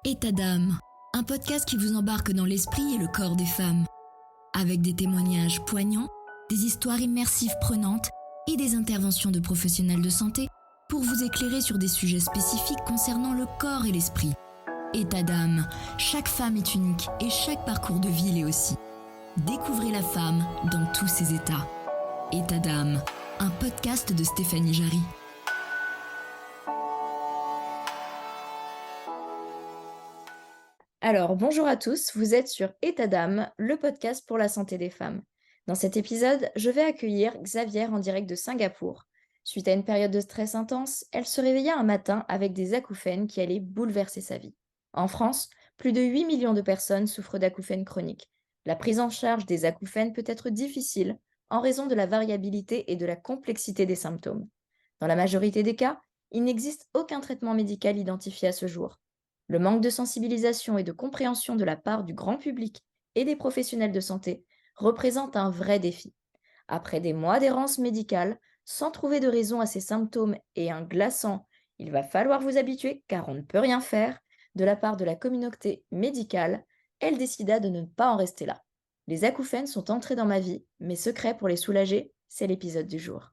État d'âme, un podcast qui vous embarque dans l'esprit et le corps des femmes. Avec des témoignages poignants, des histoires immersives prenantes et des interventions de professionnels de santé pour vous éclairer sur des sujets spécifiques concernant le corps et l'esprit. État d'âme, chaque femme est unique et chaque parcours de vie l'est aussi. Découvrez la femme dans tous ses états. État d'âme, un podcast de Stéphanie Jarry. Alors, bonjour à tous, vous êtes sur État d'âme, le podcast pour la santé des femmes. Dans cet épisode, je vais accueillir Xavier en direct de Singapour. Suite à une période de stress intense, elle se réveilla un matin avec des acouphènes qui allaient bouleverser sa vie. En France, plus de 8 millions de personnes souffrent d'acouphènes chroniques. La prise en charge des acouphènes peut être difficile en raison de la variabilité et de la complexité des symptômes. Dans la majorité des cas, il n'existe aucun traitement médical identifié à ce jour. Le manque de sensibilisation et de compréhension de la part du grand public et des professionnels de santé représente un vrai défi. Après des mois d'errance médicale, sans trouver de raison à ces symptômes et un glaçant « il va falloir vous habituer car on ne peut rien faire » de la part de la communauté médicale, elle décida de ne pas en rester là. Les acouphènes sont entrés dans ma vie, mes secrets pour les soulager, c'est l'épisode du jour.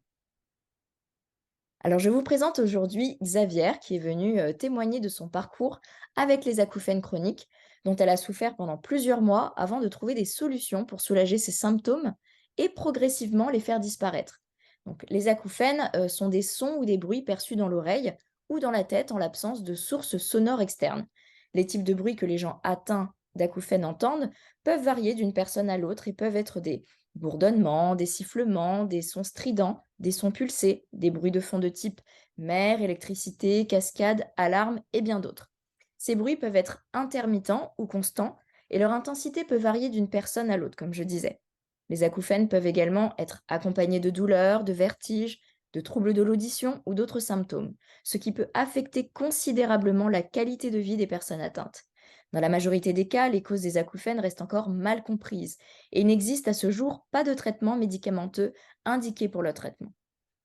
Alors, je vous présente aujourd'hui Xavier, qui est venu témoigner de son parcours avec les acouphènes chroniques, dont elle a souffert pendant plusieurs mois avant de trouver des solutions pour soulager ses symptômes et progressivement les faire disparaître. Donc, les acouphènes sont des sons ou des bruits perçus dans l'oreille ou dans la tête en l'absence de sources sonores externes. Les types de bruits que les gens atteints d'acouphènes entendent peuvent varier d'une personne à l'autre et peuvent être des bourdonnements, des sifflements, des sons stridents, des sons pulsés, des bruits de fond de type mer, électricité, cascade, alarme et bien d'autres. Ces bruits peuvent être intermittents ou constants et leur intensité peut varier d'une personne à l'autre, comme je disais. Les acouphènes peuvent également être accompagnés de douleurs, de vertiges, de troubles de l'audition ou d'autres symptômes, ce qui peut affecter considérablement la qualité de vie des personnes atteintes. Dans la majorité des cas, les causes des acouphènes restent encore mal comprises et il n'existe à ce jour pas de traitement médicamenteux indiqué pour le traitement.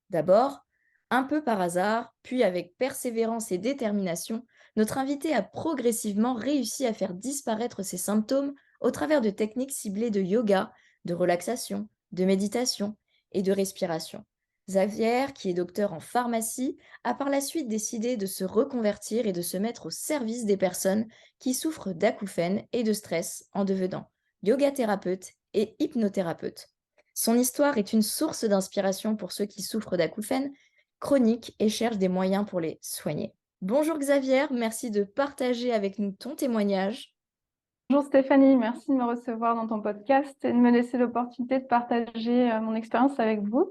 D'abord, un peu par hasard, puis avec persévérance et détermination, notre invité a progressivement réussi à faire disparaître ses symptômes au travers de techniques ciblées de yoga, de relaxation, de méditation et de respiration. Xavier, qui est docteur en pharmacie, a par la suite décidé de se reconvertir et de se mettre au service des personnes qui souffrent d'acouphènes et de stress en devenant yoga thérapeute et hypnothérapeute. Son histoire est une source d'inspiration pour ceux qui souffrent d'acouphènes chroniques et cherchent des moyens pour les soigner. Bonjour Xavier, merci de partager avec nous ton témoignage. Bonjour Stéphanie, merci de me recevoir dans ton podcast et de me laisser l'opportunité de partager mon expérience avec vous.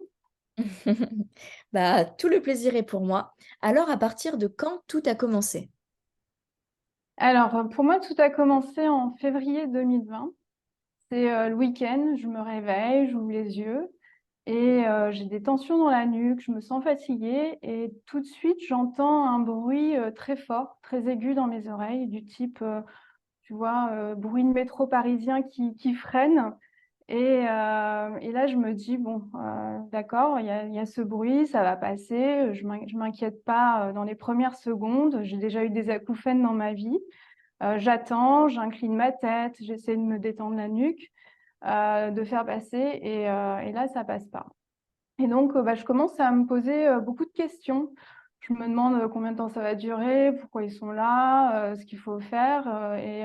Tout le plaisir est pour moi. Alors, à partir de quand tout a commencé? Alors, pour moi, tout a commencé en février 2020. C'est le week-end, je me réveille, j'ouvre les yeux et j'ai des tensions dans la nuque, je me sens fatiguée et tout de suite, j'entends un bruit très fort, très aigu dans mes oreilles, du type, tu vois, bruit de métro parisien qui freine. Et là, je me dis, bon, d'accord, il y a ce bruit, ça va passer, je m'inquiète pas dans les premières secondes, j'ai déjà eu des acouphènes dans ma vie. J'attends, j'incline ma tête, j'essaie de me détendre la nuque, de faire passer, et là, ça passe pas. Et donc, je commence à me poser beaucoup de questions. Je me demande combien de temps ça va durer, pourquoi ils sont là, ce qu'il faut faire. Et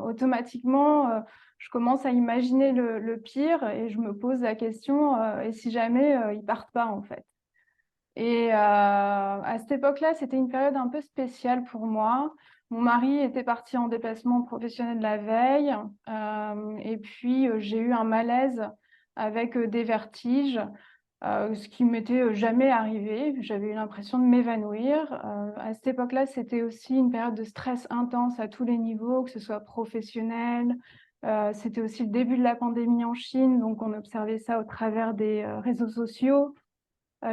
automatiquement, je commence à imaginer le pire et je me pose la question, et si jamais ils partent pas, en fait. Et à cette époque-là, c'était une période un peu spéciale pour moi. Mon mari était parti en déplacement professionnel la veille, et puis j'ai eu un malaise avec des vertiges. Ce qui m'était jamais arrivé. J'avais eu l'impression de m'évanouir. À cette époque-là, c'était aussi une période de stress intense à tous les niveaux, que ce soit professionnel. C'était aussi le début de la pandémie en Chine, donc on observait ça au travers des réseaux sociaux.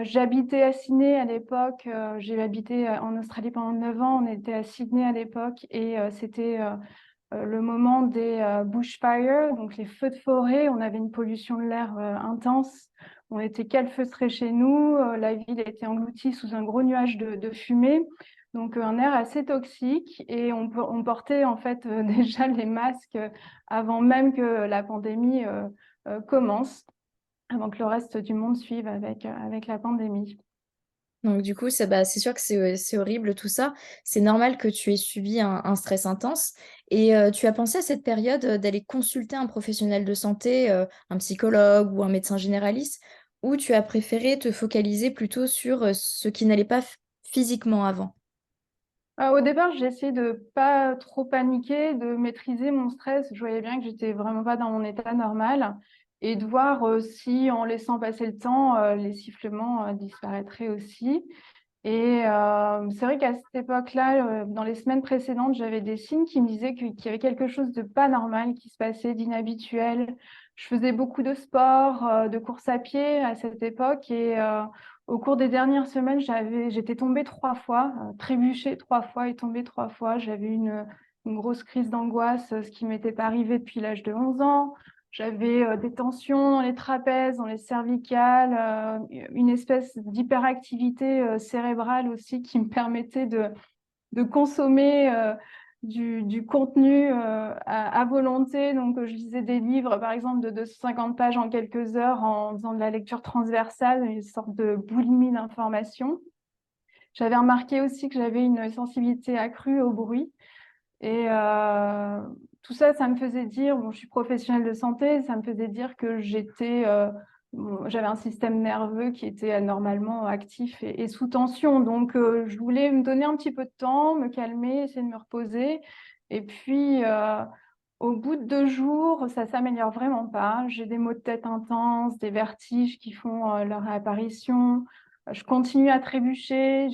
J'habitais à Sydney à l'époque. J'ai habité en Australie pendant 9 ans. On était à Sydney à l'époque et c'était le moment des bushfires, donc les feux de forêt. On avait une pollution de l'air intense. On était calfeutrés chez nous. La ville était engloutie sous un gros nuage de fumée. Donc un air assez toxique, et on portait en fait déjà les masques avant même que la pandémie commence, avant que le reste du monde suive avec la pandémie. Donc du coup, c'est sûr que c'est horrible tout ça. C'est normal que tu aies subi un stress intense et tu as pensé à cette période, d'aller consulter un professionnel de santé, un psychologue ou un médecin généraliste? Ou tu as préféré te focaliser plutôt sur, ce qui n'allait pas physiquement avant? Au départ, j'ai essayé de pas trop paniquer, de maîtriser mon stress. Je voyais bien que j'étais vraiment pas dans mon état normal, et de voir si, en laissant passer le temps, les sifflements disparaîtraient aussi. Et c'est vrai qu'à cette époque-là, dans les semaines précédentes, j'avais des signes qui me disaient qu'il y avait quelque chose de pas normal qui se passait, d'inhabituel. Je faisais beaucoup de sport, de course à pied à cette époque, et au cours des dernières semaines, j'étais tombée 3 fois, trébuchée 3 fois et tombée 3 fois. J'avais une grosse crise d'angoisse, ce qui m'était pas arrivé depuis l'âge de 11 ans. J'avais des tensions dans les trapèzes, dans les cervicales, une espèce d'hyperactivité cérébrale aussi qui me permettait de consommer du contenu à volonté. Donc, je lisais des livres, par exemple, de 250 pages en quelques heures en faisant de la lecture transversale, une sorte de boulimie d'information. J'avais remarqué aussi que j'avais une sensibilité accrue au bruit. Et tout ça, ça me faisait dire, bon, je suis professionnelle de santé, ça me faisait dire que j'avais un système nerveux qui était anormalement actif et sous tension. Donc, je voulais me donner un petit peu de temps, me calmer, essayer de me reposer. Et puis, au bout de 2 jours, ça s'améliore vraiment pas. J'ai des maux de tête intenses, des vertiges qui font leur réapparition. Je continue à trébucher.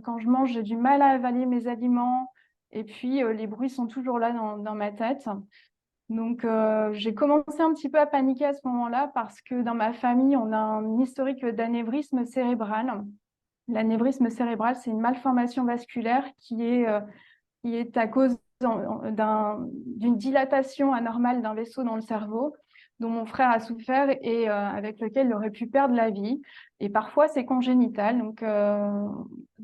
Quand je mange, j'ai du mal à avaler mes aliments. Et puis, les bruits sont toujours là dans ma tête. Donc, j'ai commencé un petit peu à paniquer à ce moment-là, parce que dans ma famille, on a un historique d'anévrisme cérébral. L'anévrisme cérébral, c'est une malformation vasculaire qui est à cause d'une dilatation anormale d'un vaisseau dans le cerveau, dont mon frère a souffert et avec lequel il aurait pu perdre la vie. Et parfois, c'est congénital. Donc,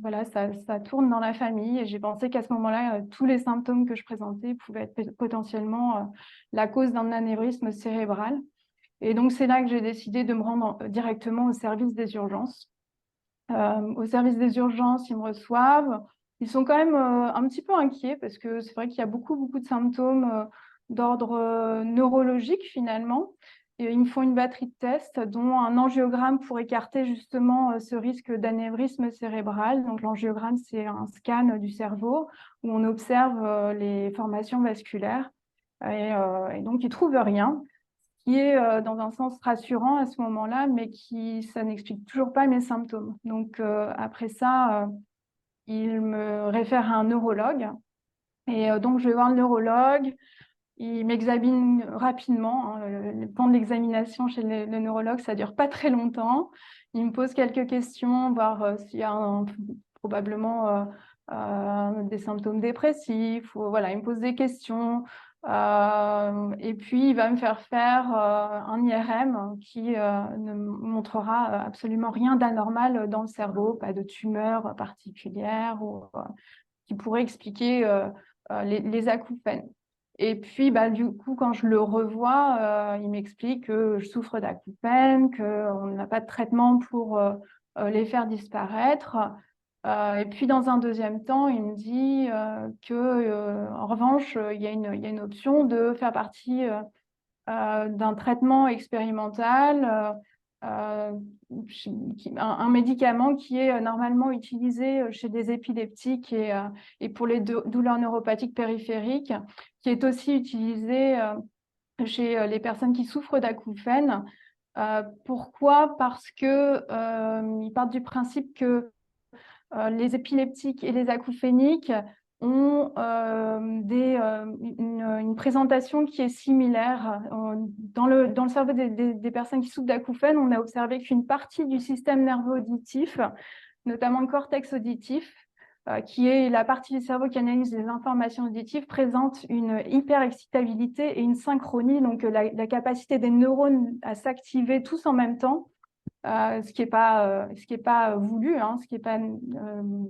voilà, ça tourne dans la famille. Et j'ai pensé qu'à ce moment-là, tous les symptômes que je présentais pouvaient être potentiellement la cause d'un anévrisme cérébral. Et donc, c'est là que j'ai décidé de me rendre directement au service des urgences. Au service des urgences, ils me reçoivent. Ils sont quand même un petit peu inquiets, parce que c'est vrai qu'il y a beaucoup, beaucoup de symptômes d'ordre neurologique finalement. Et ils me font une batterie de tests, dont un angiogramme pour écarter justement ce risque d'anévrisme cérébral. Donc l'angiogramme, c'est un scan du cerveau où on observe les formations vasculaires. Et donc, ils ne trouvent rien, qui est dans un sens rassurant à ce moment-là, mais ça n'explique toujours pas mes symptômes. Donc, après ça, il me réfère à un neurologue. Et donc, je vais voir le neurologue. Il m'examine rapidement, hein. Le temps de l'examination chez le neurologue, ça ne dure pas très longtemps. Il me pose quelques questions, voir s'il y a probablement des symptômes dépressifs. Voilà, il me pose des questions. Et puis, il va me faire un IRM qui ne montrera absolument rien d'anormal dans le cerveau, pas de tumeur particulière qui pourrait expliquer les acouphènes. Et puis, du coup, quand je le revois, il m'explique que je souffre d'acouphènes, qu'on n'a pas de traitement pour les faire disparaître. Et puis, dans un deuxième temps, il me dit en revanche, il y a une option de faire partie d'un traitement expérimental, un médicament qui est normalement utilisé chez des épileptiques et pour les douleurs neuropathiques périphériques, qui est aussi utilisé chez les personnes qui souffrent d'acouphènes. Pourquoi? Parce que ils partent du principe que les épileptiques et les acouphéniques ont une présentation qui est similaire. Dans le cerveau des personnes qui souffrent d'acouphènes, on a observé qu'une partie du système nerveux auditif, notamment le cortex auditif, qui est la partie du cerveau qui analyse les informations auditives, présente une hyperexcitabilité et une synchronie, donc la capacité des neurones à s'activer tous en même temps ce qui est pas voulu, hein, ce qui est pas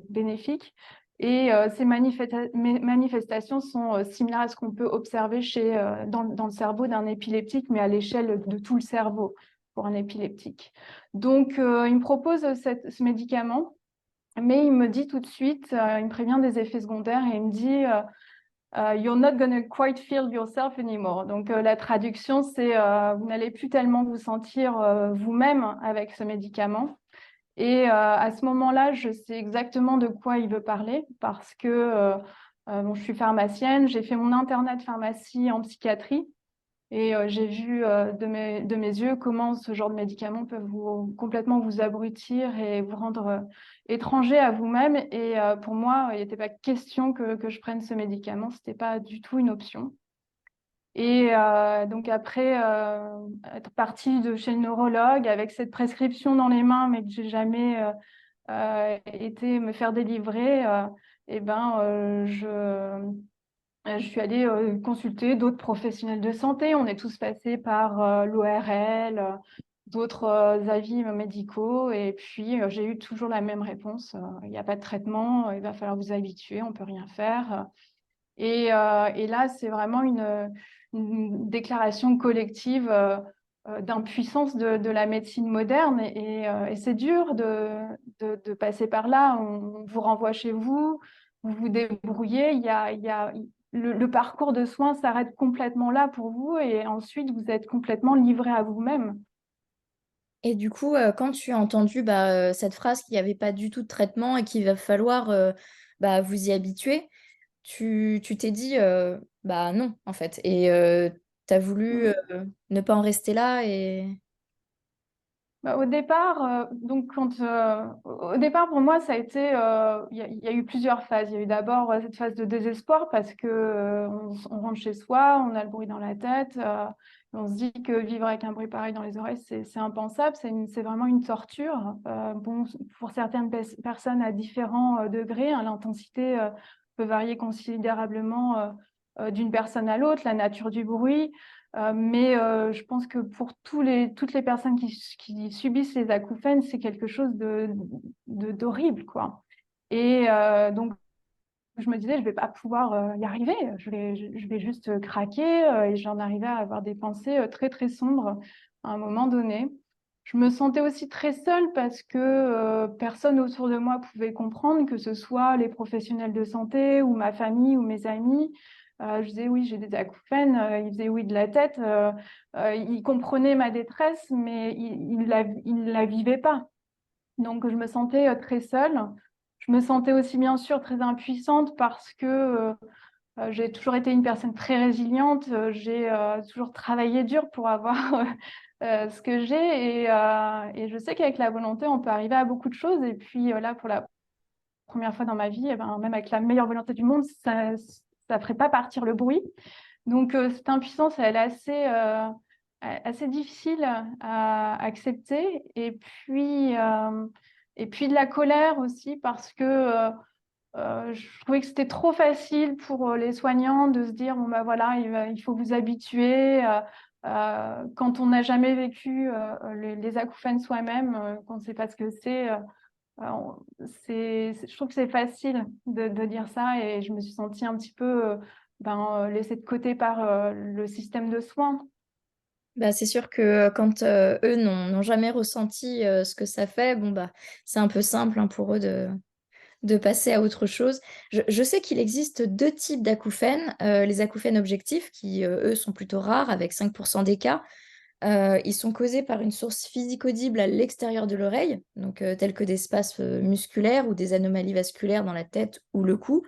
bénéfique. Et ces manifestations sont similaires à ce qu'on peut observer dans le cerveau d'un épileptique, mais à l'échelle de tout le cerveau pour un épileptique. Donc, il me propose ce médicament, mais il me dit tout de suite, il me prévient des effets secondaires et il me dit You're not gonna quite feel yourself anymore. Donc, la traduction, c'est vous n'allez plus tellement vous sentir vous-même avec ce médicament. Et à ce moment-là, je sais exactement de quoi il veut parler parce que bon, je suis pharmacienne, j'ai fait mon internat de pharmacie en psychiatrie et j'ai vu de mes yeux comment ce genre de médicaments peuvent complètement vous abrutir et vous rendre étranger à vous-même. Et pour moi, il n'était pas question que je prenne ce médicament, ce n'était pas du tout une option. Et donc après être partie de chez le neurologue avec cette prescription dans les mains, mais que j'ai jamais été me faire délivrer, et ben je suis allée consulter d'autres professionnels de santé. On est tous passés par l'ORL, d'autres avis médicaux, et puis j'ai eu toujours la même réponse. Il n'y a pas de traitement, il va falloir vous habituer, on peut rien faire. Et là, c'est vraiment une déclaration collective d'impuissance de la médecine moderne. Et c'est dur de passer par là. On vous renvoie chez vous, vous vous débrouillez. Le parcours de soins s'arrête complètement là pour vous et ensuite vous êtes complètement livré à vous-même. Et du coup, quand tu as entendu cette phrase qu'il n'y avait pas du tout de traitement et qu'il va falloir vous y habituer, tu t'es dit bah non, en fait. Et tu as voulu ne pas en rester là et... Bah, au départ, au départ, pour moi, ça a été, il y a eu plusieurs phases. Il y a eu d'abord cette phase de désespoir parce que on rentre chez soi, on a le bruit dans la tête, on se dit que vivre avec un bruit pareil dans les oreilles, c'est impensable, c'est vraiment une torture. Bon, pour certaines personnes à différents degrés, hein, l'intensité peut varier considérablement d'une personne à l'autre, la nature du bruit. Mais je pense que pour toutes les personnes qui subissent les acouphènes, c'est quelque chose d'horrible, quoi. Et donc, je me disais, je ne vais pas pouvoir y arriver, je vais juste craquer. Et j'en arrivais à avoir des pensées très, très sombres à un moment donné. Je me sentais aussi très seule parce que personne autour de moi pouvait comprendre, que ce soit les professionnels de santé ou ma famille ou mes amis. Je disais oui, j'ai des acouphènes. Ils faisaient oui de la tête. Ils comprenaient ma détresse, mais ils la vivaient pas. Donc je me sentais très seule. Je me sentais aussi bien sûr très impuissante parce que j'ai toujours été une personne très résiliente. J'ai toujours travaillé dur pour avoir ce que j'ai. Et je sais qu'avec la volonté, on peut arriver à beaucoup de choses. Et puis là, pour la première fois dans ma vie, eh ben, même avec la meilleure volonté du monde, ça ne ferait pas partir le bruit. Donc cette impuissance, elle est assez difficile à accepter. Et puis de la colère aussi parce que je trouvais que c'était trop facile pour les soignants de se dire bon bah voilà il faut vous habituer quand on n'a jamais vécu les acouphènes soi-même, qu'on ne sait pas ce que c'est. Je trouve que c'est facile de dire ça et je me suis sentie un petit peu laissée de côté par le système de soins. Bah, c'est sûr que quand eux n'ont jamais ressenti ce que ça fait, bon bah c'est un peu simple hein, pour eux de passer à autre chose. Je sais qu'il existe deux types d'acouphènes. Les acouphènes objectifs, qui eux sont plutôt rares, avec 5% des cas. Ils sont causés par une source physique audible à l'extérieur de l'oreille, donc tels que des spasmes musculaires ou des anomalies vasculaires dans la tête ou le cou.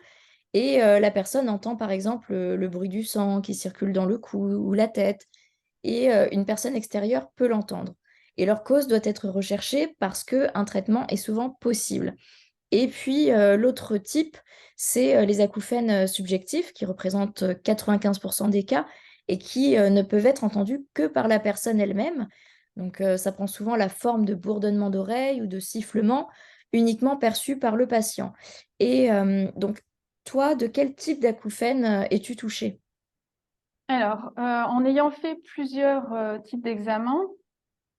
Et la personne entend par exemple le bruit du sang qui circule dans le cou ou la tête. Et une personne extérieure peut l'entendre. Et leur cause doit être recherchée parce qu'un traitement est souvent possible. Et puis l'autre type, c'est les acouphènes subjectifs qui représentent 95% des cas et qui ne peuvent être entendus que par la personne elle-même. Donc ça prend souvent la forme de bourdonnement d'oreilles ou de sifflement uniquement perçu par le patient. Et donc toi, de quel type d'acouphène es-tu touché? Alors, en ayant fait plusieurs types d'examens,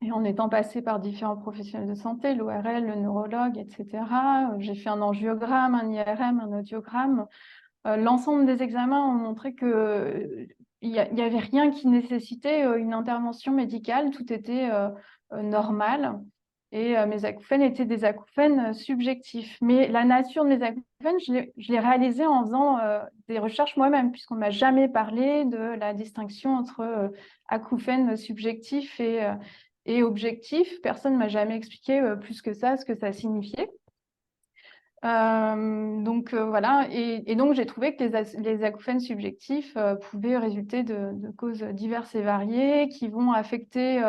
Et en étant passée par différents professionnels de santé, l'ORL, le neurologue, etc., j'ai fait un angiogramme, un IRM, un audiogramme. L'ensemble des examens ont montré que il y avait rien qui nécessitait une intervention médicale, tout était normal. Et mes acouphènes étaient des acouphènes subjectifs. Mais la nature de mes acouphènes, je l'ai réalisée en faisant des recherches moi-même, puisqu'on ne m'a jamais parlé de la distinction entre acouphènes subjectifs et objectifs. Personne ne m'a jamais expliqué plus que ça ce que ça signifiait. Donc voilà, et donc j'ai trouvé que les acouphènes subjectifs pouvaient résulter de causes diverses et variées qui vont affecter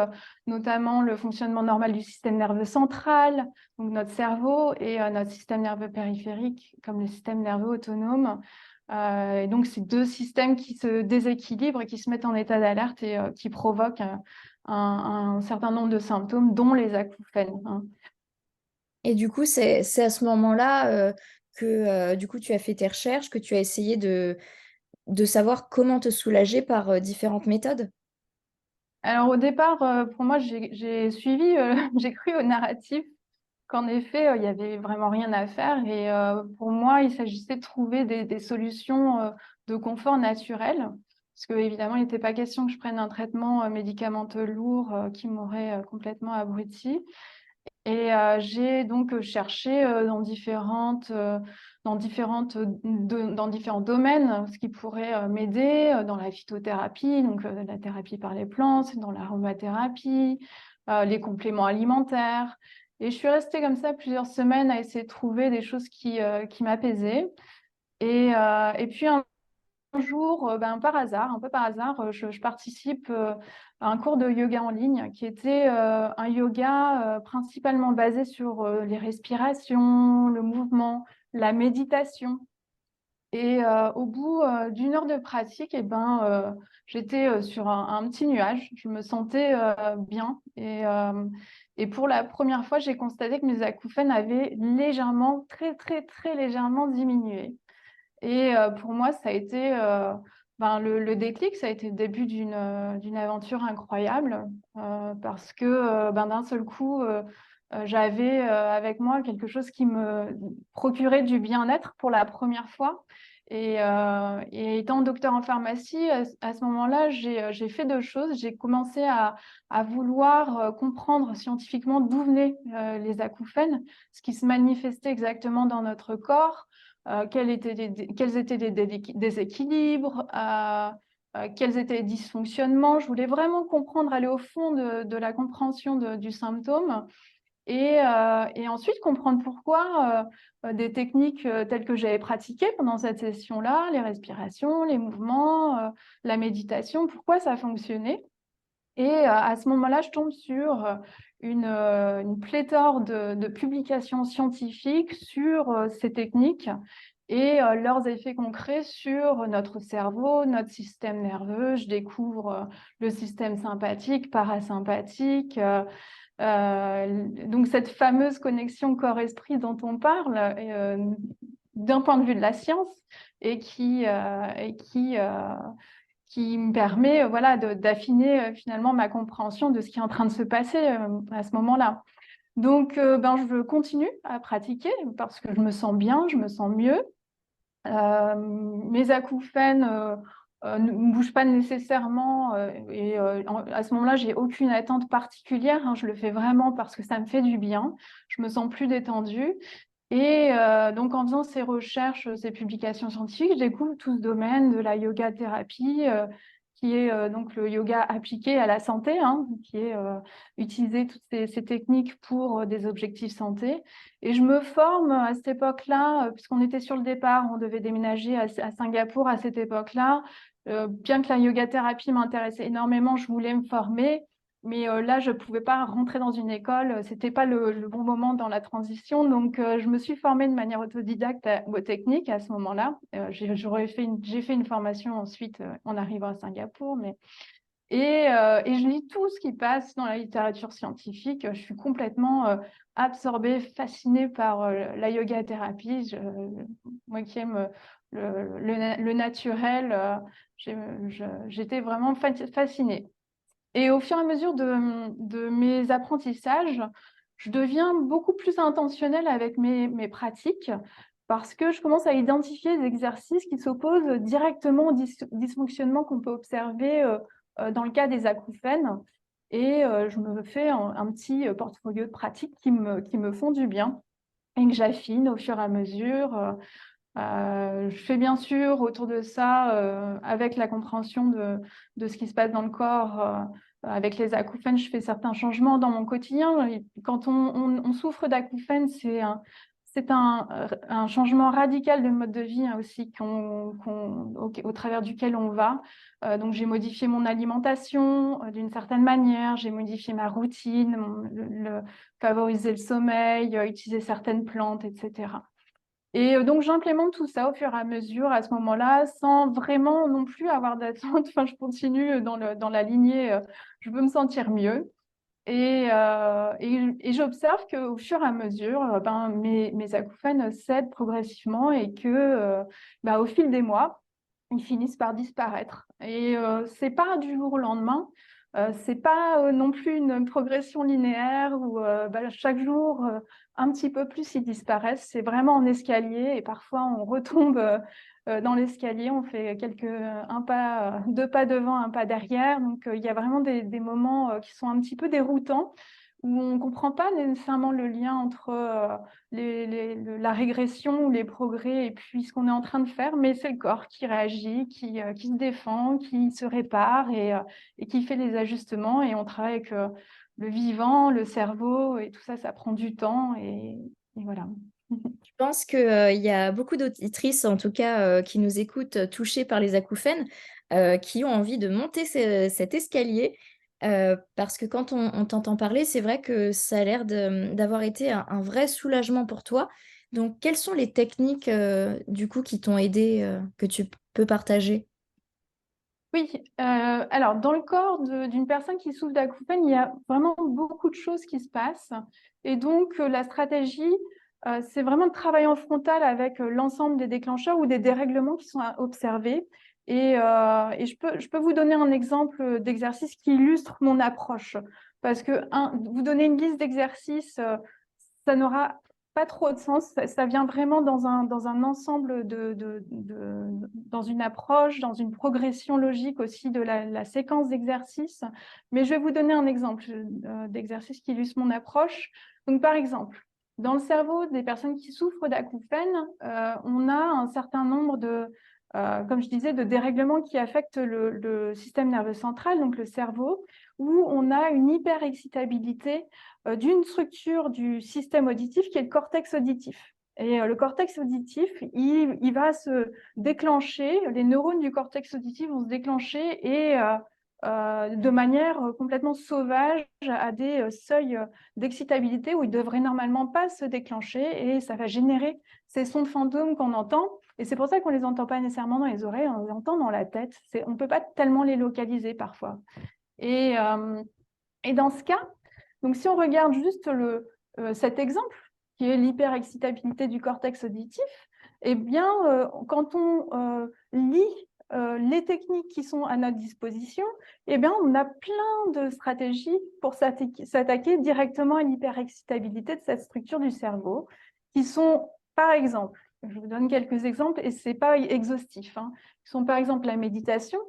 notamment le fonctionnement normal du système nerveux central, donc notre cerveau, et notre système nerveux périphérique, comme le système nerveux autonome. Et donc ces deux systèmes qui se déséquilibrent et qui se mettent en état d'alerte et qui provoquent un certain nombre de symptômes, dont les acouphènes, hein. Et du coup, c'est à ce moment-là que du coup, tu as fait tes recherches, que tu as essayé de savoir comment te soulager par différentes méthodes? Alors au départ, pour moi, j'ai suivi, j'ai cru au narratif qu'en effet, il y avait vraiment rien à faire. Et pour moi, il s'agissait de trouver des solutions de confort naturel. Parce que évidemment, il n'était pas question que je prenne un traitement médicamenteux lourd qui m'aurait complètement abruti. Et j'ai donc cherché dans différents domaines ce qui pourrait m'aider dans la phytothérapie, donc la thérapie par les plantes, dans l'aromathérapie, les compléments alimentaires. Et je suis restée comme ça plusieurs semaines à essayer de trouver des choses qui m'apaisaient. Et puis un jour, par hasard, un peu par hasard, je participe à un cours de yoga en ligne qui était un yoga principalement basé sur les respirations, le mouvement, la méditation. Et au bout d'une heure de pratique, j'étais sur un petit nuage. Je me sentais bien. Et pour la première fois, j'ai constaté que mes acouphènes avaient légèrement, très, très, très légèrement diminué. Et pour moi, ça a été le déclic, ça a été le début d'une aventure incroyable parce que d'un seul coup, j'avais avec moi quelque chose qui me procurait du bien-être pour la première fois. Et étant docteur en pharmacie, à ce moment-là, j'ai fait deux choses. J'ai commencé à vouloir comprendre scientifiquement d'où venaient les acouphènes, ce qui se manifestait exactement dans notre corps, quels étaient les déséquilibres, quels étaient les dysfonctionnements. Je voulais vraiment comprendre, aller au fond de la compréhension du symptôme. Et ensuite comprendre pourquoi des techniques telles que j'avais pratiquées pendant cette session-là, les respirations, les mouvements, la méditation, pourquoi ça fonctionnait. Et à ce moment-là, je tombe sur une pléthore de publications scientifiques sur ces techniques et leurs effets concrets sur notre cerveau, notre système nerveux. Je découvre le système sympathique, parasympathique. Donc cette fameuse connexion corps-esprit dont on parle, d'un point de vue de la science, et qui me permet voilà, d'affiner finalement ma compréhension de ce qui est en train de se passer à ce moment-là. Donc, je continue à pratiquer parce que je me sens bien, je me sens mieux. Mes acouphènes ne bougent pas nécessairement à ce moment-là, j'ai aucune attente particulière, hein, je le fais vraiment parce que ça me fait du bien. Je me sens plus détendue. Et donc, en faisant ces recherches, ces publications scientifiques, je découvre tout ce domaine de la yoga thérapie, qui est donc le yoga appliqué à la santé, hein, qui est utiliser toutes ces techniques pour des objectifs santé. Et je me forme à cette époque-là, puisqu'on était sur le départ, on devait déménager à Singapour à cette époque-là. Bien que la yoga thérapie m'intéressait énormément, je voulais me former. Mais là, je ne pouvais pas rentrer dans une école, ce n'était pas le bon moment dans la transition. Donc, je me suis formée de manière autodidacte aux techniques à ce moment-là. J'ai fait une formation ensuite en arrivant à Singapour. Et je lis tout ce qui passe dans la littérature scientifique. Je suis complètement absorbée, fascinée par la yoga thérapie. Moi qui aime le naturel, j'étais vraiment fascinée. Et au fur et à mesure de mes apprentissages, je deviens beaucoup plus intentionnelle avec mes pratiques parce que je commence à identifier des exercices qui s'opposent directement au dysfonctionnement qu'on peut observer dans le cas des acouphènes. Et je me fais un petit portfolio de pratiques qui me font du bien et que j'affine au fur et à mesure. Je fais bien sûr autour de ça, avec la compréhension de ce qui se passe dans le corps, avec les acouphènes, je fais certains changements dans mon quotidien. Et quand on souffre d'acouphènes, c'est un changement radical de mode de vie hein, aussi au travers duquel on va. Donc j'ai modifié mon alimentation d'une certaine manière, j'ai modifié ma routine, favoriser le sommeil, utiliser certaines plantes, etc. Et donc, j'implémente tout ça au fur et à mesure à ce moment-là, sans vraiment non plus avoir d'attente. Enfin, je continue dans la lignée, je veux me sentir mieux. Et j'observe qu'au fur et à mesure, mes acouphènes cèdent progressivement et que, au fil des mois, ils finissent par disparaître. Et c'est pas du jour au lendemain. C'est pas non plus une progression linéaire où chaque jour, un petit peu plus, ils disparaissent. C'est vraiment en escalier et parfois on retombe dans l'escalier, on fait un pas, deux pas devant, un pas derrière. Donc il y a vraiment des moments qui sont un petit peu déroutants où on ne comprend pas nécessairement le lien entre la régression ou les progrès et puis ce qu'on est en train de faire, mais c'est le corps qui réagit, qui se défend, qui se répare et qui fait les ajustements. Et on travaille avec le vivant, le cerveau, et tout ça, ça prend du temps. Et voilà. Je pense qu'il y a beaucoup d'auditrices, en tout cas, qui nous écoutent, touchées par les acouphènes, qui ont envie de monter cet escalier. Parce que quand on t'entend parler, c'est vrai que ça a l'air d'avoir été un vrai soulagement pour toi. Donc, quelles sont les techniques, du coup, qui t'ont aidé, que tu peux partager? Oui, alors dans le corps d'une personne qui souffre d'acouphènes, il y a vraiment beaucoup de choses qui se passent. Et donc, la stratégie, c'est vraiment de travailler en frontal avec l'ensemble des déclencheurs ou des dérèglements qui sont observés. Et je peux vous donner un exemple d'exercice qui illustre mon approche. Parce que vous donner une liste d'exercices, ça n'aura pas trop de sens. Ça vient vraiment dans un ensemble dans une approche, dans une progression logique aussi de la séquence d'exercices. Mais je vais vous donner un exemple d'exercice qui illustre mon approche. Donc, par exemple, dans le cerveau des personnes qui souffrent d'acouphènes, on a un certain nombre comme je disais, de dérèglements qui affectent le système nerveux central, donc le cerveau, où on a une hyperexcitabilité d'une structure du système auditif qui est le cortex auditif. Et le cortex auditif, il va se déclencher, les neurones du cortex auditif vont se déclencher et de manière complètement sauvage à des seuils d'excitabilité où ils ne devraient normalement pas se déclencher et ça va générer ces sons de fantômes qu'on entend. Et c'est pour ça qu'on ne les entend pas nécessairement dans les oreilles, on les entend dans la tête. On ne peut pas tellement les localiser parfois. Et dans ce cas, donc si on regarde juste cet exemple, qui est l'hyperexcitabilité du cortex auditif, eh bien, quand on lit les techniques qui sont à notre disposition, eh bien, on a plein de stratégies pour s'attaquer directement à l'hyperexcitabilité de cette structure du cerveau, qui sont, par exemple, je vous donne quelques exemples et ce n'est pas exhaustif, hein, qui sont par exemple la méditation,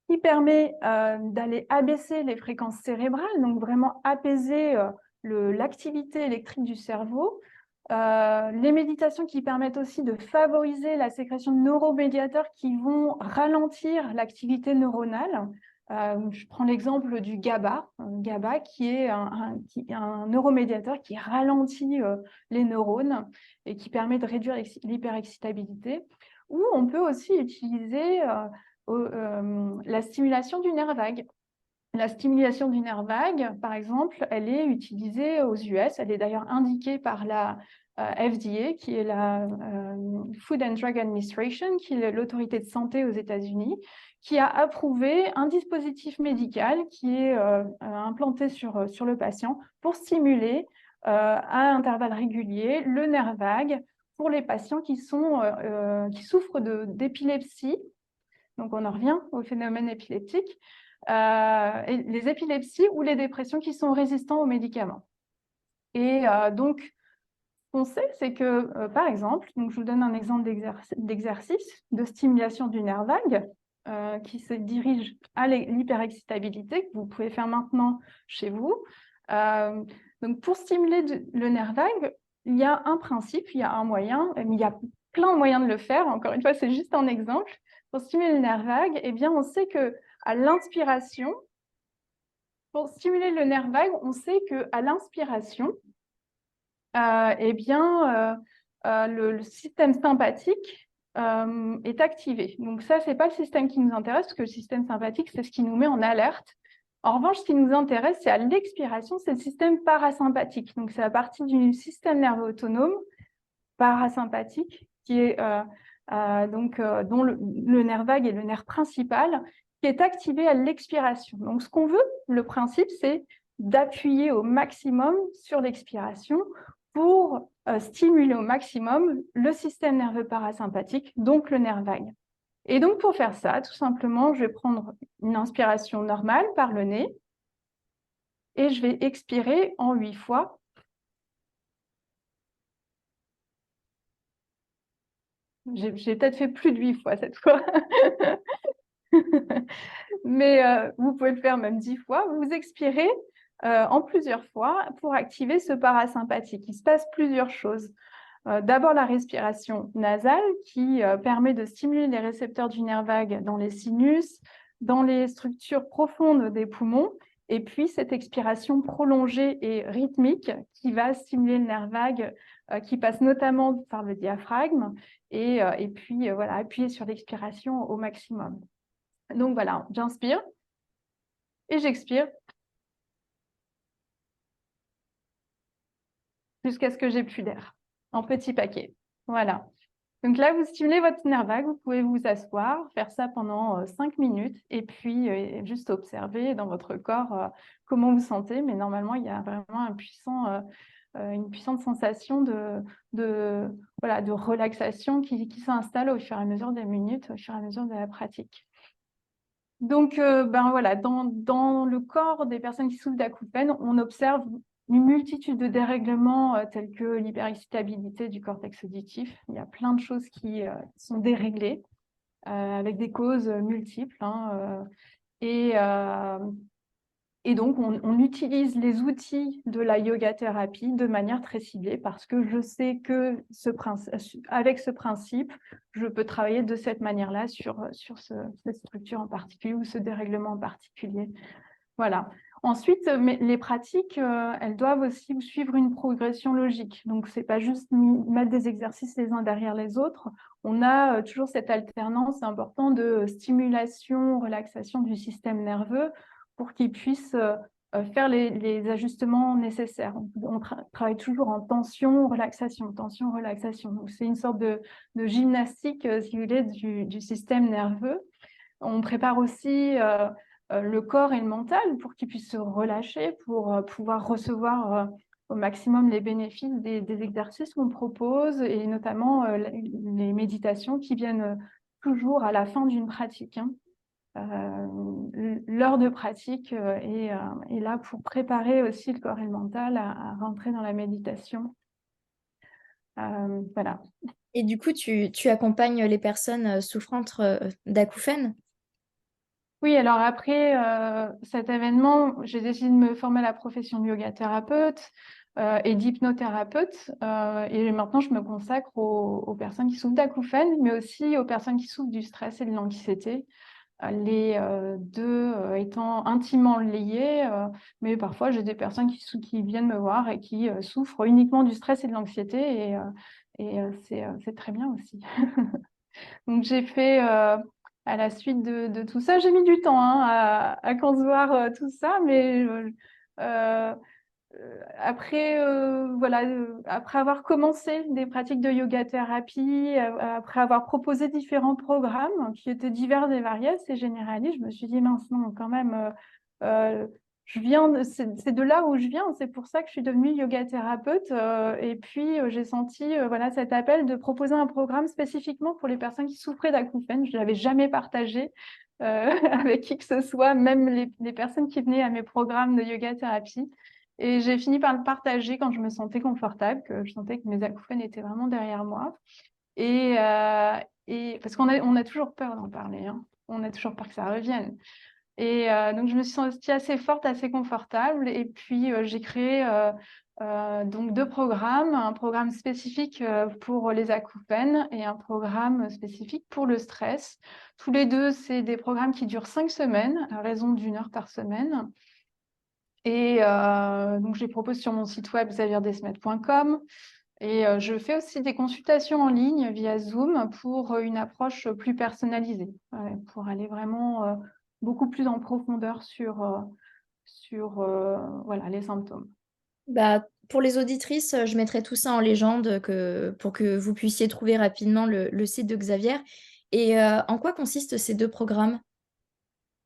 qui permet d'aller abaisser les fréquences cérébrales, donc vraiment apaiser l'activité électrique du cerveau. Les méditations qui permettent aussi de favoriser la sécrétion de neuromédiateurs qui vont ralentir l'activité neuronale. Je prends l'exemple du GABA, GABA qui est un neuromédiateur qui ralentit les neurones et qui permet de réduire l'hyperexcitabilité. Ou on peut aussi utiliser la stimulation du nerf vague. La stimulation du nerf vague, par exemple, elle est utilisée aux US. Elle est d'ailleurs indiquée par la FDA, qui est la Food and Drug Administration, qui est l'autorité de santé aux États-Unis, qui a approuvé un dispositif médical qui est implanté sur le patient pour stimuler à intervalles réguliers le nerf vague pour les patients qui souffrent d'épilepsie. Donc, on en revient au phénomène épileptique. et les épilepsies ou les dépressions qui sont résistants aux médicaments. Et donc, ce qu'on sait, c'est que, par exemple, donc je vous donne un exemple d'exercice de stimulation du nerf vague qui se dirige à l'hyperexcitabilité, que vous pouvez faire maintenant chez vous. Donc, pour stimuler le nerf vague, il y a un principe, il y a un moyen, mais il y a plein de moyens de le faire. Encore une fois, c'est juste un exemple. Pour stimuler le nerf vague, eh bien, on sait qu'à l'inspiration, pour stimuler le nerf vague, on sait qu'à l'inspiration, eh bien, le système sympathique est activé. Donc ça, ce n'est pas le système qui nous intéresse, parce que le système sympathique, c'est ce qui nous met en alerte. En revanche, ce qui nous intéresse, c'est à l'expiration, c'est le système parasympathique. Donc c'est la partie du système nerveux autonome parasympathique qui est dont le nerf vague est le nerf principal, qui est activé à l'expiration. Donc ce qu'on veut, le principe, c'est d'appuyer au maximum sur l'expiration pour stimuler au maximum le système nerveux parasympathique, donc le nerf vague. Et donc pour faire ça, tout simplement, je vais prendre une inspiration normale par le nez et je vais expirer en 8 fois. J'ai peut-être fait plus de 8 fois cette fois. Mais vous pouvez le faire même 10 fois. Vous expirez en plusieurs fois pour activer ce parasympathique. Il se passe plusieurs choses. D'abord, la respiration nasale qui permet de stimuler les récepteurs du nerf vague dans les sinus, dans les structures profondes des poumons. Et puis, cette expiration prolongée et rythmique qui va stimuler le nerf vague, qui passe notamment par le diaphragme. Et puis, voilà, appuyer sur l'expiration au maximum. Donc, voilà, j'inspire et j'expire jusqu'à ce que j'ai plus d'air, en petits paquets. Voilà. Donc là, vous stimulez votre nerf vague, vous pouvez vous asseoir, faire ça pendant 5 minutes et puis juste observer dans votre corps comment vous sentez. Mais normalement, il y a vraiment une puissante sensation de relaxation qui s'installe au fur et à mesure des minutes, au fur et à mesure de la pratique. Donc, voilà, dans le corps des personnes qui souffrent d'acouphènes, on observe une multitude de dérèglements tels que l'hyperexcitabilité du cortex auditif. Il y a plein de choses qui sont déréglées avec des causes multiples. Et donc, on utilise les outils de la yoga thérapie de manière très ciblée parce que je sais que avec ce principe, je peux travailler de cette manière-là sur cette structure en particulier ou ce dérèglement en particulier. Voilà. Ensuite, les pratiques, elles doivent aussi suivre une progression logique. Donc, ce n'est pas juste mettre des exercices les uns derrière les autres. On a toujours cette alternance importante de stimulation, relaxation du système nerveux pour qu'il puisse faire les ajustements nécessaires. On travaille toujours en tension, relaxation, tension, relaxation. Donc, c'est une sorte de gymnastique, si vous voulez, du système nerveux. On prépare aussi le corps et le mental pour qu'ils puissent se relâcher, pour pouvoir recevoir au maximum les bénéfices des exercices qu'on propose et notamment les méditations qui viennent toujours à la fin d'une pratique. L'heure de pratique est là pour préparer aussi le corps et le mental à rentrer dans la méditation. Voilà. Et du coup, tu accompagnes les personnes souffrantes d'acouphènes? Oui, alors après cet événement, j'ai décidé de me former à la profession de yoga thérapeute et d'hypnothérapeute. Et maintenant, je me consacre aux personnes qui souffrent d'acouphènes, mais aussi aux personnes qui souffrent du stress et de l'anxiété. Les deux étant intimement liés, mais parfois j'ai des personnes qui viennent me voir et qui souffrent uniquement du stress et de l'anxiété, et c'est très bien aussi. Donc j'ai fait, à la suite de tout ça, j'ai mis du temps à concevoir tout ça, mais après, après avoir commencé des pratiques de yoga thérapie, après avoir proposé différents programmes qui étaient divers et variés, c'est généraliste, je me suis dit, mince, non, quand même, c'est de là où je viens, c'est pour ça que je suis devenue yoga thérapeute. Et puis, j'ai senti cet appel de proposer un programme spécifiquement pour les personnes qui souffraient d'acouphènes. Je ne l'avais jamais partagé. avec qui que ce soit, même les personnes qui venaient à mes programmes de yoga thérapie. Et j'ai fini par le partager quand je me sentais confortable, que je sentais que mes acouphènes étaient vraiment derrière moi. Et parce on a toujours peur d'en parler, hein. On a toujours peur que ça revienne. Et donc, je me suis sentie assez forte, assez confortable. Et puis, j'ai créé donc 2 programmes, un programme spécifique pour les acouphènes et un programme spécifique pour le stress. Tous les 2, c'est des programmes qui durent 5 semaines, à raison d'1 heure par semaine. Et donc, je les propose sur mon site web xavierdesmet.com. Et je fais aussi des consultations en ligne via Zoom pour une approche plus personnalisée, pour aller vraiment beaucoup plus en profondeur sur voilà, les symptômes. Bah, pour les auditrices, je mettrai tout ça en légende pour que vous puissiez trouver rapidement le site de Xavier. Et en quoi consistent ces 2 programmes?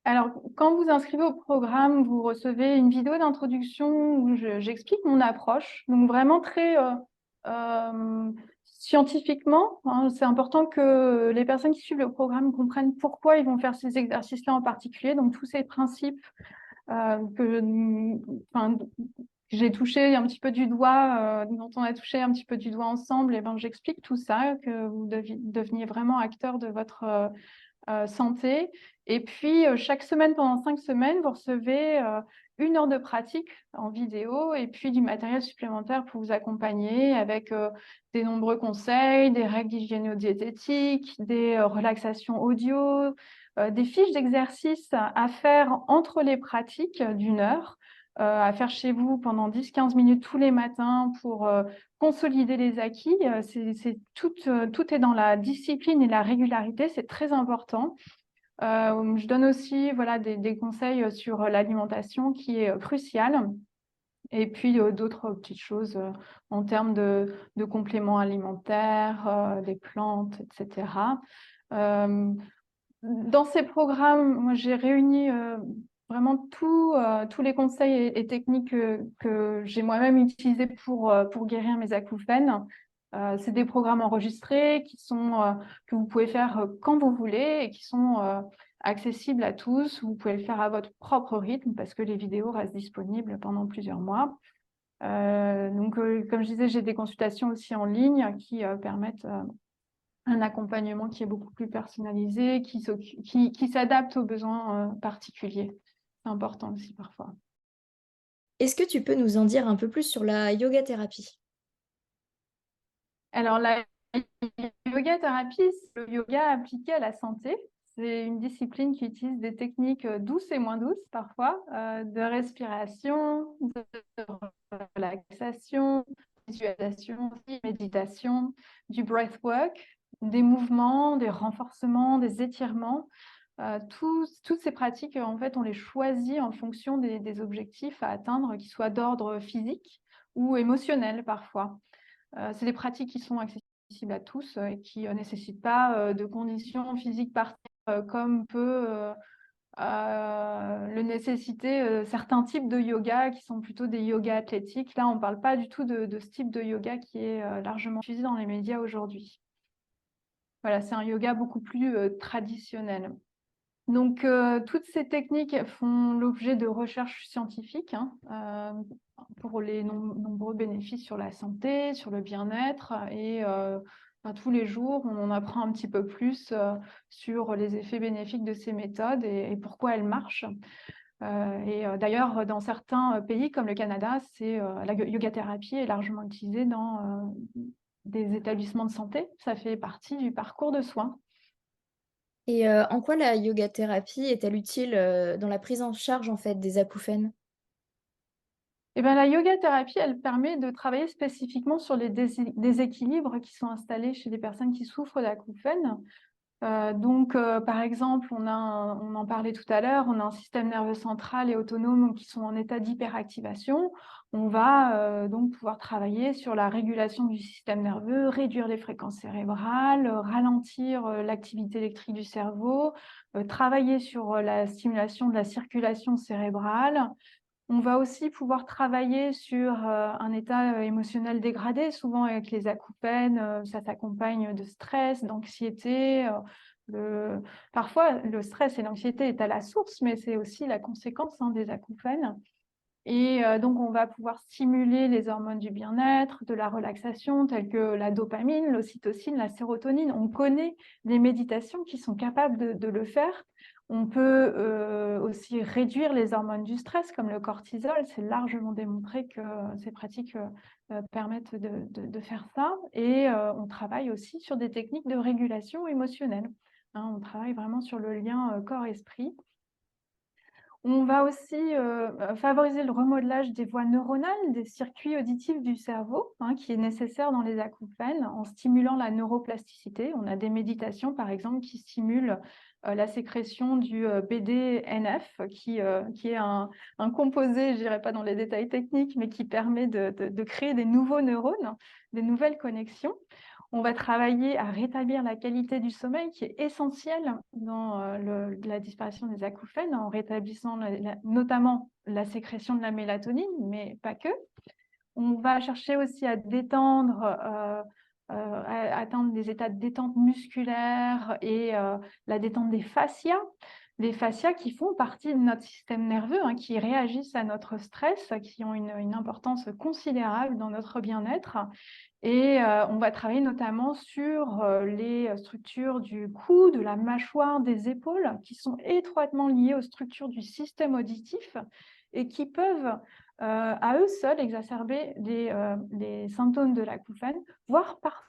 Alors, quand vous inscrivez au programme, vous recevez une vidéo d'introduction où j'explique mon approche. Donc, vraiment très scientifiquement, hein. C'est important que les personnes qui suivent le programme comprennent pourquoi ils vont faire ces exercices-là en particulier. Donc, tous ces principes enfin, j'ai touché un petit peu du doigt, dont on a touché un petit peu du doigt ensemble, et ben, j'explique tout ça, que vous deveniez vraiment acteur de votre santé. Et puis, chaque semaine, pendant 5 semaines, vous recevez 1 heure de pratique en vidéo et puis du matériel supplémentaire pour vous accompagner avec des nombreux conseils, des règles d'hygiéno-diététique, des relaxations audio, des fiches d'exercices à faire entre les pratiques d'1 heure, à faire chez vous pendant 10-15 minutes tous les matins pour consolider les acquis. Tout est dans la discipline et la régularité, c'est très important. Je donne aussi voilà, des conseils sur l'alimentation qui est cruciale. Et puis d'autres petites choses en termes de compléments alimentaires, des plantes, etc. Dans ces programmes, moi, j'ai réuni vraiment tous les conseils et techniques que j'ai moi-même utilisés pour guérir mes acouphènes. C'est des programmes enregistrés que vous pouvez faire quand vous voulez et qui sont accessibles à tous. Vous pouvez le faire à votre propre rythme parce que les vidéos restent disponibles pendant plusieurs mois. Donc, comme je disais, j'ai des consultations aussi en ligne qui permettent un accompagnement qui est beaucoup plus personnalisé, qui s'adapte aux besoins particuliers. C'est important aussi parfois. Est-ce que tu peux nous en dire un peu plus sur la yoga thérapie? Alors, la yoga thérapie, c'est le yoga appliqué à la santé. C'est une discipline qui utilise des techniques douces et moins douces parfois, de respiration, de relaxation, visualisation, méditation, du breathwork, des mouvements, des renforcements, des étirements. Toutes ces pratiques, en fait, on les choisit en fonction des objectifs à atteindre, qui soient d'ordre physique ou émotionnel parfois. C'est des pratiques qui sont accessibles à tous et qui ne nécessitent pas de conditions physiques particulières comme peut le nécessiter certains types de yoga qui sont plutôt des yogas athlétiques. Là, on ne parle pas du tout de ce type de yoga qui est largement utilisé dans les médias aujourd'hui. Voilà, c'est un yoga beaucoup plus traditionnel. Donc, toutes ces techniques font l'objet de recherches scientifiques, hein, pour les nombreux bénéfices sur la santé, sur le bien-être. Et tous les jours, on en apprend un petit peu plus sur les effets bénéfiques de ces méthodes et pourquoi elles marchent. D'ailleurs, dans certains pays comme le Canada, la yoga thérapie est largement utilisée dans des établissements de santé. Ça fait partie du parcours de soins. Et en quoi la yoga thérapie est-elle utile, dans la prise en charge, en fait, des acouphènes? Eh ben, la yoga thérapie, elle permet de travailler spécifiquement sur les déséquilibres qui sont installés chez les personnes qui souffrent d'acouphènes. Donc, par exemple, on en parlait tout à l'heure, on a un système nerveux central et autonome qui sont en état d'hyperactivation. On va donc pouvoir travailler sur la régulation du système nerveux, réduire les fréquences cérébrales, ralentir l'activité électrique du cerveau, travailler sur la stimulation de la circulation cérébrale. On va aussi pouvoir travailler sur un état émotionnel dégradé. Souvent avec les acouphènes, ça s'accompagne de stress, d'anxiété, Parfois, le stress et l'anxiété est à la source, mais c'est aussi la conséquence des acouphènes. Et donc, on va pouvoir stimuler les hormones du bien-être, de la relaxation, telles que la dopamine, l'ocytocine, la sérotonine. On connaît des méditations qui sont capables de le faire. On peut aussi réduire les hormones du stress, comme le cortisol. C'est largement démontré que ces pratiques permettent de faire ça. Et on travaille aussi sur des techniques de régulation émotionnelle. On travaille vraiment sur le lien corps-esprit. On va aussi favoriser le remodelage des voies neuronales, des circuits auditifs du cerveau, qui est nécessaire dans les acouphènes, en stimulant la neuroplasticité. On a des méditations, par exemple, qui stimulent la sécrétion du BDNF, qui est un composé, je dirais pas dans les détails techniques, mais qui permet de créer des nouveaux neurones, des nouvelles connexions. On va travailler à rétablir la qualité du sommeil, qui est essentielle dans la disparition des acouphènes, en rétablissant notamment la sécrétion de la mélatonine, mais pas que. On va chercher aussi à détendre, à atteindre des états de détente musculaire et la détente des fascias. Les fascias qui font partie de notre système nerveux, qui réagissent à notre stress, qui ont une importance considérable dans notre bien-être. Et on va travailler notamment sur les structures du cou, de la mâchoire, des épaules, qui sont étroitement liées aux structures du système auditif et qui peuvent à eux seuls exacerber les symptômes de l'acouphène, voire parfois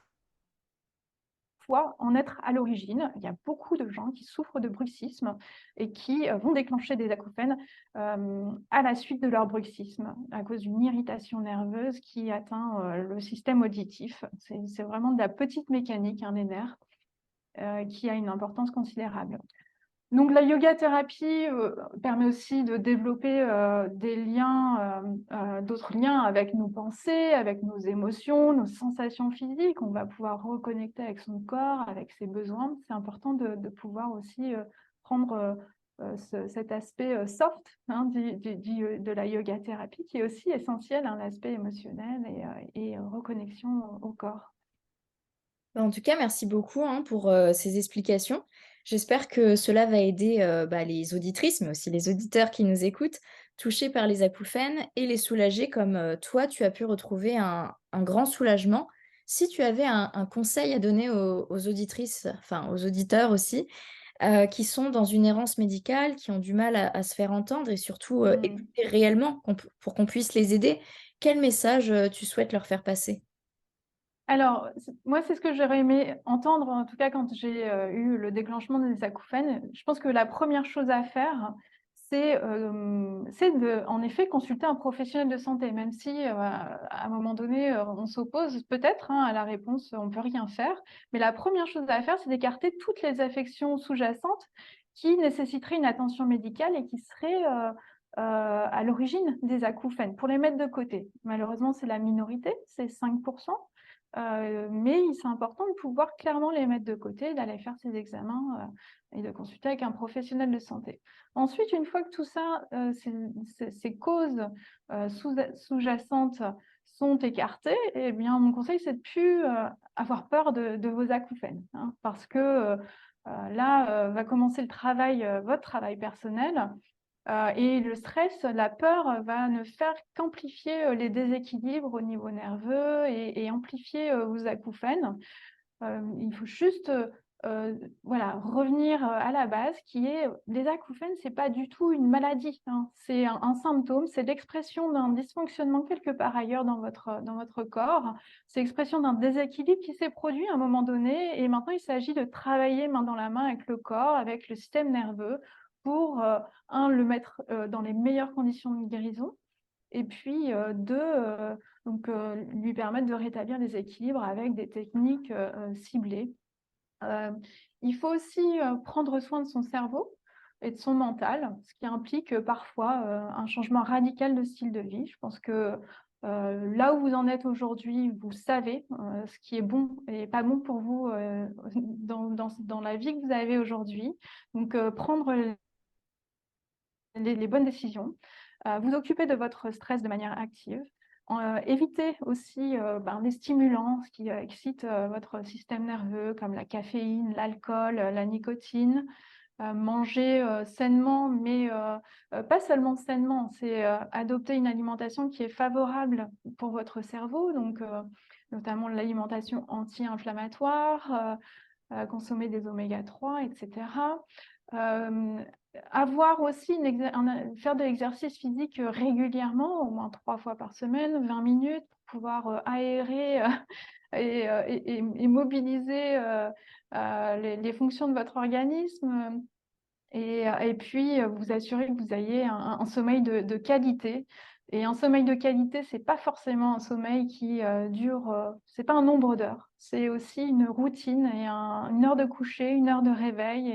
en être à l'origine. Il y a beaucoup de gens qui souffrent de bruxisme et qui vont déclencher des acouphènes à la suite de leur bruxisme, à cause d'une irritation nerveuse qui atteint le système auditif. C'est vraiment de la petite mécanique, des nerfs, qui a une importance considérable. Donc, la yoga-thérapie permet aussi de développer des liens, d'autres liens avec nos pensées, avec nos émotions, nos sensations physiques. On va pouvoir reconnecter avec son corps, avec ses besoins. C'est important de pouvoir aussi prendre cet aspect soft de la yoga-thérapie, qui est aussi essentiel, l'aspect émotionnel et reconnexion au corps. En tout cas, merci beaucoup pour ces explications. J'espère que cela va aider les auditrices, mais aussi les auditeurs qui nous écoutent, touchés par les acouphènes, et les soulager comme toi, tu as pu retrouver un grand soulagement. Si tu avais un conseil à donner aux auditrices, enfin aux auditeurs aussi, qui sont dans une errance médicale, qui ont du mal à se faire entendre et surtout écouter réellement pour qu'on puisse les aider, quel message tu souhaites leur faire passer? Alors, moi, c'est ce que j'aurais aimé entendre, en tout cas quand j'ai eu le déclenchement des acouphènes. Je pense que la première chose à faire, c'est en effet consulter un professionnel de santé, même si à un moment donné, on s'oppose peut-être à la réponse, on ne peut rien faire. Mais la première chose à faire, c'est d'écarter toutes les affections sous-jacentes qui nécessiteraient une attention médicale et qui seraient à l'origine des acouphènes, pour les mettre de côté. Malheureusement, c'est la minorité, c'est 5%. Mais c'est important de pouvoir clairement les mettre de côté, d'aller faire ces examens et de consulter avec un professionnel de santé. Ensuite, une fois que tout ça, ces causes sous-jacentes sont écartées, eh bien, mon conseil, c'est de ne plus avoir peur de vos acouphènes, parce que là va commencer le travail, votre travail personnel. Et le stress, la peur va ne faire qu'amplifier les déséquilibres au niveau nerveux et amplifier vos acouphènes. Il faut juste revenir à la base, qui est les acouphènes, ce n'est pas du tout une maladie, c'est un symptôme, c'est l'expression d'un dysfonctionnement quelque part ailleurs dans votre corps, c'est l'expression d'un déséquilibre qui s'est produit à un moment donné, et maintenant il s'agit de travailler main dans la main avec le corps, avec le système nerveux, pour le mettre dans les meilleures conditions de guérison, et puis deux, lui permettre de rétablir des équilibres avec des techniques ciblées. Il faut aussi prendre soin de son cerveau et de son mental, ce qui implique parfois un changement radical de style de vie. Je pense que là où vous en êtes aujourd'hui, vous savez ce qui est bon et pas bon pour vous dans la vie que vous avez aujourd'hui. Donc, prendre les bonnes décisions, vous occuper de votre stress de manière active, Évitez aussi, les stimulants, ce qui, excite, votre système nerveux comme la caféine, l'alcool, la nicotine. Manger, sainement, mais pas seulement sainement, c'est, adopter une alimentation qui est favorable pour votre cerveau, donc notamment l'alimentation anti-inflammatoire, consommer des oméga 3 et cetera. Avoir aussi faire de l'exercice physique, régulièrement, au moins 3 fois par semaine, 20 minutes pour pouvoir, aérer, et mobiliser, les fonctions de votre organisme, et puis, vous assurer que vous ayez un sommeil de qualité. Et un sommeil de qualité, c'est pas forcément un sommeil qui, dure, c'est pas un nombre d'heures, c'est aussi une routine et une heure de coucher, une heure de réveil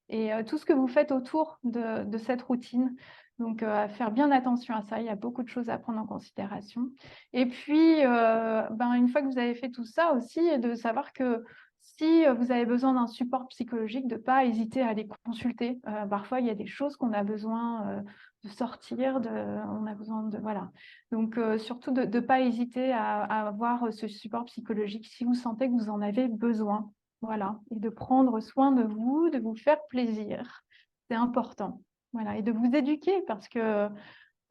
et tout ce que vous faites autour de cette routine. Donc, à faire bien attention à ça, il y a beaucoup de choses à prendre en considération. Et puis, une fois que vous avez fait tout ça aussi, de savoir que si, vous avez besoin d'un support psychologique, de ne pas hésiter à aller consulter. Parfois, il y a des choses qu'on a besoin, de sortir, on a besoin de voilà. Donc, surtout de ne pas hésiter à avoir ce support psychologique si vous sentez que vous en avez besoin. Voilà, et de prendre soin de vous faire plaisir. C'est important. Voilà, et de vous éduquer parce que,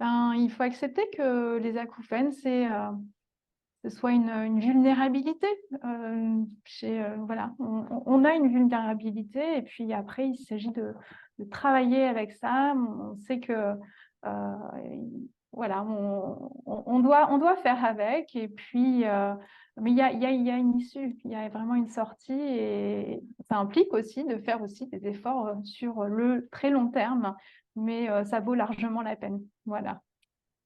il faut accepter que les acouphènes, ce soit une vulnérabilité. Voilà, on a une vulnérabilité et puis après, il s'agit de travailler avec ça. On sait que, voilà, on doit faire avec et puis, mais il y a une issue, il y a vraiment une sortie et ça implique aussi de faire aussi des efforts, sur le très long terme, mais ça vaut largement la peine. Voilà.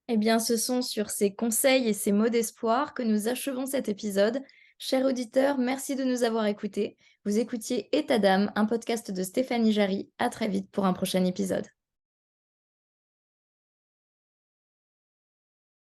Eh bien, ce sont sur ces conseils et ces mots d'espoir que nous achevons cet épisode. Chers auditeurs, merci de nous avoir écoutés. Vous écoutiez État d'âme, un podcast de Stéphanie Jarry. À très vite pour un prochain épisode.